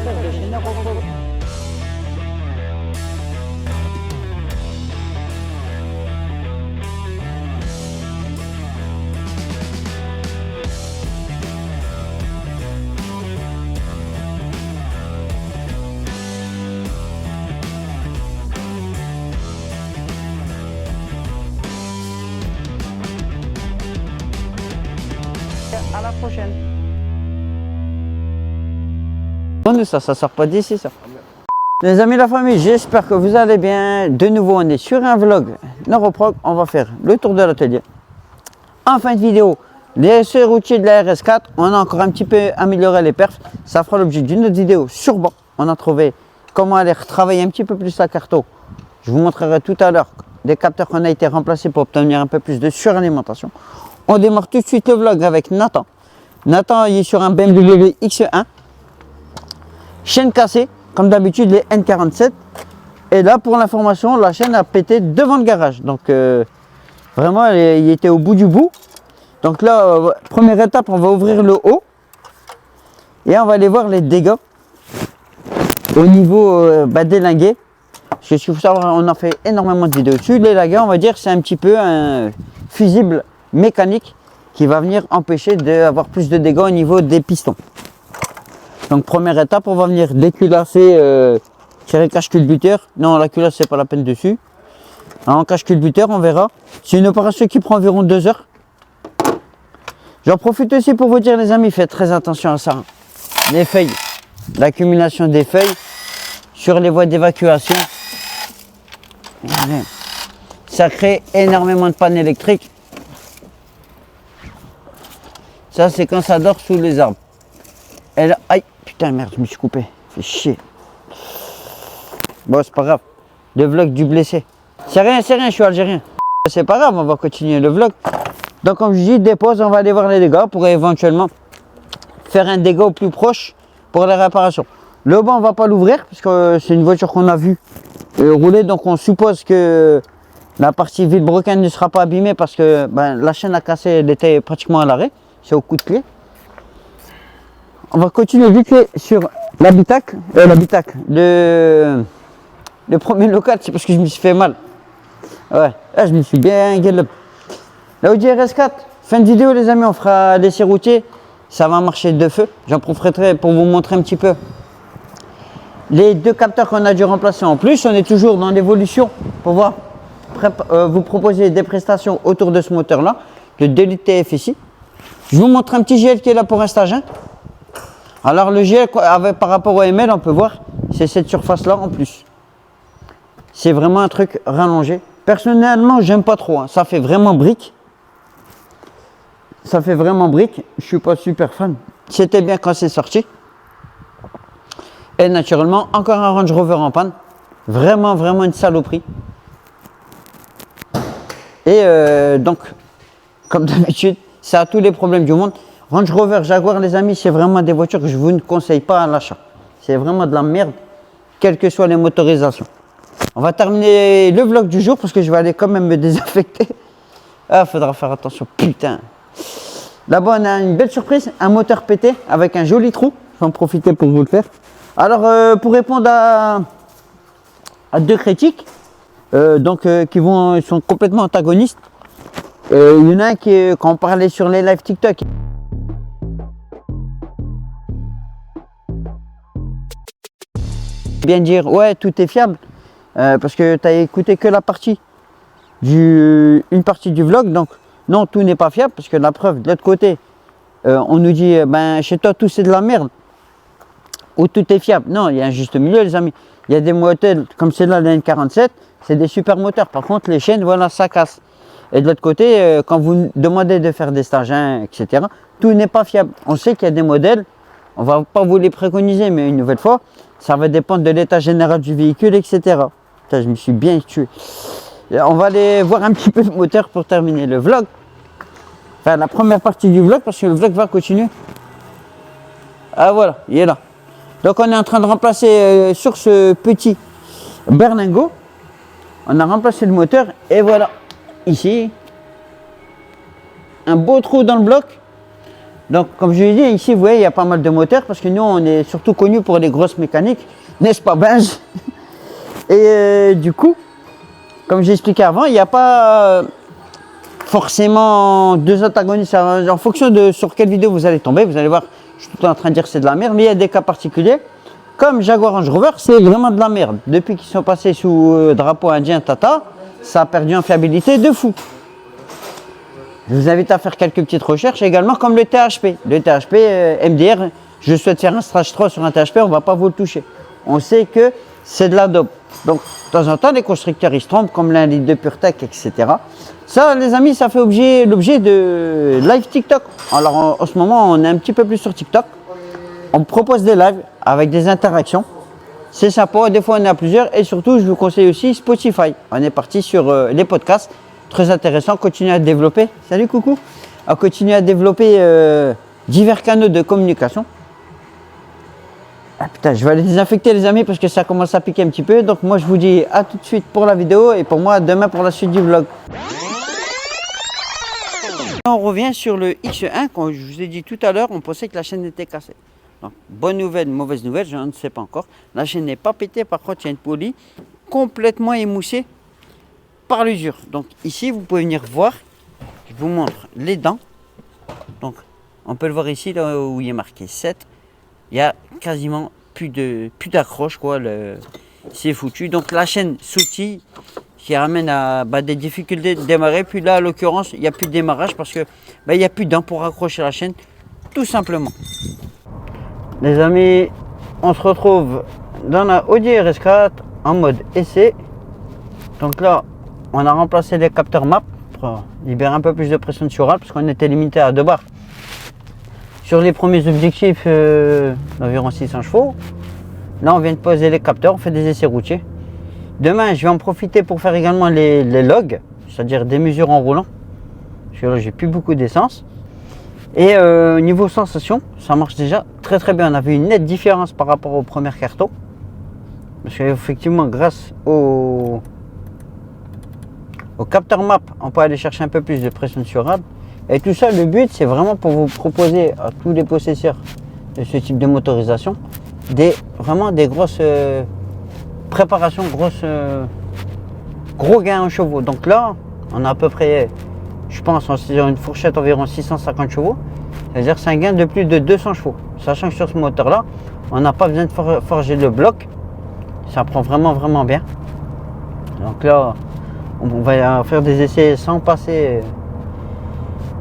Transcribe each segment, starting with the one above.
montage de chez Neurofo. À la prochaine. Ça sort pas d'ici ça. Les amis de la famille, j'espère que vous allez bien. De nouveau, on est sur un vlog Neuroprog. On va faire le tour de l'atelier. En fin de vidéo, les essais routiers de la RS4. On a encore un petit peu amélioré les perfs. Ça fera l'objet d'une autre vidéo sur bord. On a trouvé comment aller retravailler un petit peu plus la carto. Je vous montrerai tout à l'heure des capteurs qu'on a été remplacés pour obtenir un peu plus de suralimentation. On démarre tout de suite le vlog avec Nathan. Nathan il est sur un BMW X1. Chaîne cassée, comme d'habitude les N47. Et là pour l'information, la chaîne a pété devant le garage. Donc vraiment il était au bout du bout. Donc là, première étape, on va ouvrir le haut. Et on va aller voir les dégâts au niveau des linguets. Parce que si vous savez, on a fait énormément de vidéos dessus. Les linguets, on va dire, c'est un petit peu un fusible mécanique qui va venir empêcher d'avoir plus de dégâts au niveau des pistons. Donc première étape, on va venir déculasser, tirer cache culbuteur. Non, la culasse c'est pas la peine dessus. En cache culbuteur, on verra. C'est une opération qui prend environ 2 heures. J'en profite aussi pour vous dire les amis, faites très attention à ça. Les feuilles, l'accumulation des feuilles sur les voies d'évacuation. Ça crée énormément de pannes électriques. Ça c'est quand ça dort sous les arbres. Et là, aïe, putain merde, je me suis coupé. Fait chier. Bon, c'est pas grave. Le vlog du blessé. C'est rien, je suis algérien. C'est pas grave, on va continuer le vlog. Donc comme je dis, dépose, on va aller voir les dégâts pour éventuellement faire un dégât au plus proche pour les réparations. Le banc, on va pas l'ouvrir parce que c'est une voiture qu'on a vue rouler. Donc on suppose que la partie vilebrequin ne sera pas abîmée parce que la chaîne a cassé, elle était pratiquement à l'arrêt. C'est au coup de clé. On va continuer vite fait sur l'habitacle. Le premier local, c'est parce que je me suis fait mal. Ouais, là je me suis bien gueule. La Audi RS4, fin de vidéo les amis, on fera l'essai routier. Ça va marcher de feu. J'en profiterai pour vous montrer un petit peu les 2 capteurs qu'on a dû remplacer en plus. On est toujours dans l'évolution pour voir vous proposer des prestations autour de ce moteur là, le 2 litres TFSI. Je vous montre un petit GL qui est là pour un stage 1. Alors le GL par rapport au ML, on peut voir, c'est cette surface là en plus. C'est vraiment un truc rallongé. Personnellement, j'aime pas trop. Hein. Ça fait vraiment brique. Ça fait vraiment brique. Je suis pas super fan. C'était bien quand c'est sorti. Et naturellement, encore un Range Rover en panne. Vraiment une saloperie. Et donc, comme d'habitude, ça a tous les problèmes du monde. Range Rover, Jaguar, les amis, c'est vraiment des voitures que je vous ne conseille pas à l'achat. C'est vraiment de la merde, quelles que soient les motorisations. On va terminer le vlog du jour parce que je vais aller quand même me désinfecter. Ah, faudra faire attention, putain. Là-bas, on a une belle surprise, un moteur pété avec un joli trou. Je vais en profiter pour vous le faire. Alors, pour répondre à 2 critiques, qui sont complètement antagonistes. Il y en a un quand on parlait sur les lives TikTok. Bien dire, ouais, tout est fiable. Parce que tu as écouté que une partie du vlog. Donc, non, tout n'est pas fiable. Parce que la preuve, de l'autre côté, on nous dit, chez toi, tout c'est de la merde. Ou tout est fiable. Non, il y a un juste milieu, les amis. Il y a des moteurs comme celle-là, la N47, c'est des super moteurs. Par contre, les chaînes, voilà, ça casse. Et de l'autre côté, quand vous demandez de faire des stages 1, etc., tout n'est pas fiable. On sait qu'il y a des modèles, on ne va pas vous les préconiser, mais une nouvelle fois, ça va dépendre de l'état général du véhicule, etc. Putain, je me suis bien tué. Et on va aller voir un petit peu le moteur pour terminer le vlog. Enfin, la première partie du vlog, parce que le vlog va continuer. Ah voilà, il est là. Donc on est en train de remplacer sur ce petit berlingot. On a remplacé le moteur et voilà. Ici, un beau trou dans le bloc. Donc comme je l'ai dit, ici vous voyez il y a pas mal de moteurs parce que nous on est surtout connus pour les grosses mécaniques, n'est-ce pas Benj? Et du coup, comme j'ai expliqué avant, il n'y a pas forcément deux antagonistes en fonction de sur quelle vidéo vous allez tomber. Vous allez voir, je suis tout le temps en train de dire que c'est de la merde, mais il y a des cas particuliers. Comme Jaguar Range Rover, c'est vraiment de la merde. Depuis qu'ils sont passés sous drapeau indien Tata, ça a perdu en fiabilité de fou. Je vous invite à faire quelques petites recherches également comme le THP. Le THP MDR, je souhaite faire un Strash 3 sur un THP, on ne va pas vous le toucher. On sait que c'est de la dope. Donc de temps en temps, les constructeurs ils se trompent comme l'indice de PureTech, etc. Ça, les amis, ça fait l'objet de live TikTok. Alors en ce moment, on est un petit peu plus sur TikTok. On propose des lives avec des interactions. C'est sympa, des fois on est à plusieurs. Et surtout, je vous conseille aussi Spotify. On est parti sur les podcasts. Très intéressant, continuer à développer. Salut coucou. À continuer à développer divers canaux de communication. Ah putain, je vais aller désinfecter les amis parce que ça commence à piquer un petit peu. Donc moi je vous dis à tout de suite pour la vidéo et pour moi demain pour la suite du vlog. On revient sur le X1. Comme je vous ai dit tout à l'heure, on pensait que la chaîne était cassée. Donc, bonne nouvelle, mauvaise nouvelle, je ne sais pas encore. La chaîne n'est pas pétée, par contre il y a une poulie complètement émoussée par l'usure. Donc ici vous pouvez venir voir, je vous montre les dents. Donc on peut le voir ici là où il est marqué 7. Il y a quasiment plus d'accroche quoi, c'est foutu. Donc la chaîne sautille qui ramène à des difficultés de démarrer. Puis là en l'occurrence il n'y a plus de démarrage parce que il n'y a plus de dents pour accrocher la chaîne tout simplement. Les amis, on se retrouve dans la Audi RS4 en mode essai. Donc là on a remplacé les capteurs MAP pour libérer un peu plus de pression sur râle parce qu'on était limité à 2 bars. Sur les premiers objectifs d'environ 600 chevaux. Là on vient de poser les capteurs, on fait des essais routiers. Demain je vais en profiter pour faire également les logs, c'est-à-dire des mesures en roulant. Parce que là j'ai plus beaucoup d'essence. Et niveau sensation, ça marche déjà très très bien. On a vu une nette différence par rapport aux premières cartons. Parce qu'effectivement grâce au capteur MAP, on peut aller chercher un peu plus de pression sur râle. Et tout ça, le but, c'est vraiment pour vous proposer à tous les possesseurs de ce type de motorisation vraiment des grosses préparations, gros gains en chevaux. Donc là, on a à peu près, je pense, sur une fourchette environ 650 chevaux. C'est-à-dire c'est un gain de plus de 200 chevaux. Sachant que sur ce moteur-là, on n'a pas besoin de forger le bloc. Ça prend vraiment bien. Donc là, on va faire des essais sans passer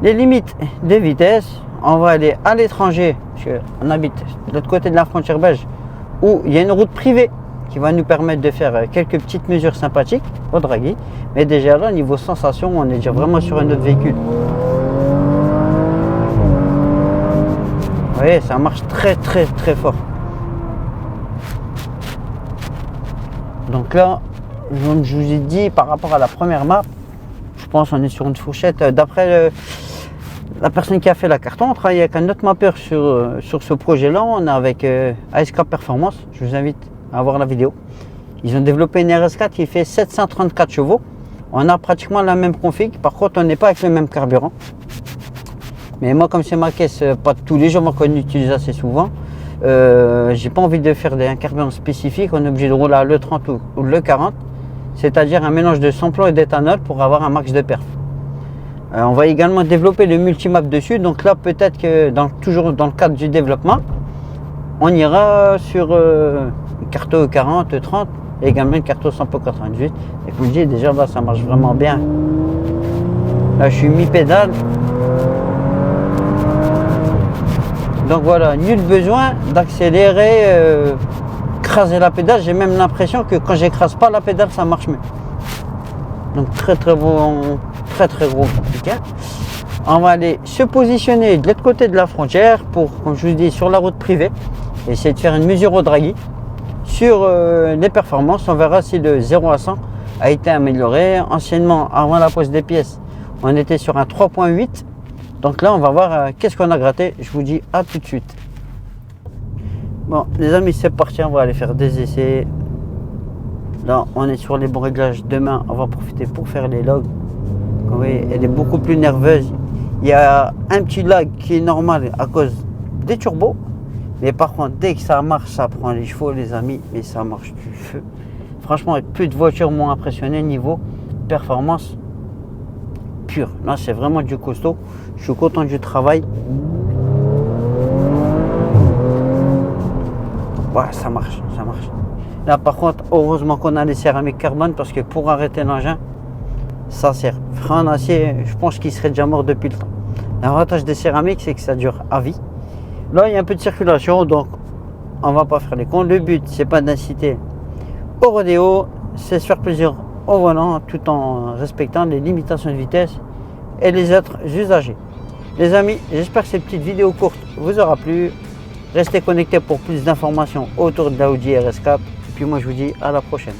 les limites de vitesse. On va aller à l'étranger, parce qu'on habite de l'autre côté de la frontière belge, où il y a une route privée qui va nous permettre de faire quelques petites mesures sympathiques au draghi. Mais déjà là, niveau sensation, on est déjà vraiment sur un autre véhicule. Vous voyez, ça marche très fort. Donc là, comme je vous ai dit, par rapport à la première map, je pense qu'on est sur une fourchette. D'après la personne qui a fait la carton, on travaille avec un autre mappeur sur ce projet-là. On est avec ASK Performance. Je vous invite à voir la vidéo. Ils ont développé une RS4 qui fait 734 chevaux. On a pratiquement la même config. Par contre, on n'est pas avec le même carburant. Mais moi, comme c'est ma caisse, pas tous les jours, moi, qu'on utilise assez souvent, j'ai pas envie de faire un carburant spécifique. On est obligé de rouler à l'E30 ou l'E40. C'est-à-dire un mélange de samplon et d'éthanol pour avoir un max de perf. On va également développer le multimap dessus. Donc là, peut-être que toujours dans le cadre du développement, on ira sur une carte E40, E30 et également une carte Sampo 98. Et comme je dis, déjà là, ça marche vraiment bien. Là, je suis mi-pédale. Donc voilà, nul besoin d'accélérer, écraser la pédale. J'ai même l'impression que quand j'écrase pas la pédale, ça marche mieux. Donc très gros compliqué. On va aller se positionner de l'autre côté de la frontière pour, comme je vous dis, sur la route privée, essayer de faire une mesure au draghi. Sur les performances, on verra si le 0 à 100 a été amélioré. Anciennement, avant la pose des pièces, on était sur un 3.8. Donc là, on va voir qu'est-ce qu'on a gratté. Je vous dis à tout de suite. Bon, les amis, c'est parti. On va aller faire des essais. Là, on est sur les bons réglages. Demain, on va profiter pour faire les logs. Vous voyez, elle est beaucoup plus nerveuse. Il y a un petit lag qui est normal à cause des turbos. Mais par contre, dès que ça marche, ça prend les chevaux, les amis, et ça marche du feu. Franchement, peu de voitures m'ont impressionné niveau performance pure. Là, c'est vraiment du costaud. Je suis content du travail. Ouais, ça marche, ça marche. Là, par contre, heureusement qu'on a les céramiques carbone parce que pour arrêter l'engin, ça sert. Frein en acier, je pense qu'il serait déjà mort depuis le temps. L'avantage des céramiques, c'est que ça dure à vie. Là, il y a un peu de circulation, donc on va pas faire les cons. Le but, c'est pas d'inciter au rodéo, c'est se faire plaisir au volant tout en respectant les limitations de vitesse et les autres usagers. Les amis, j'espère que cette petite vidéo courte vous aura plu. Restez connectés pour plus d'informations autour de l'Audi RS4. Et puis moi, je vous dis à la prochaine.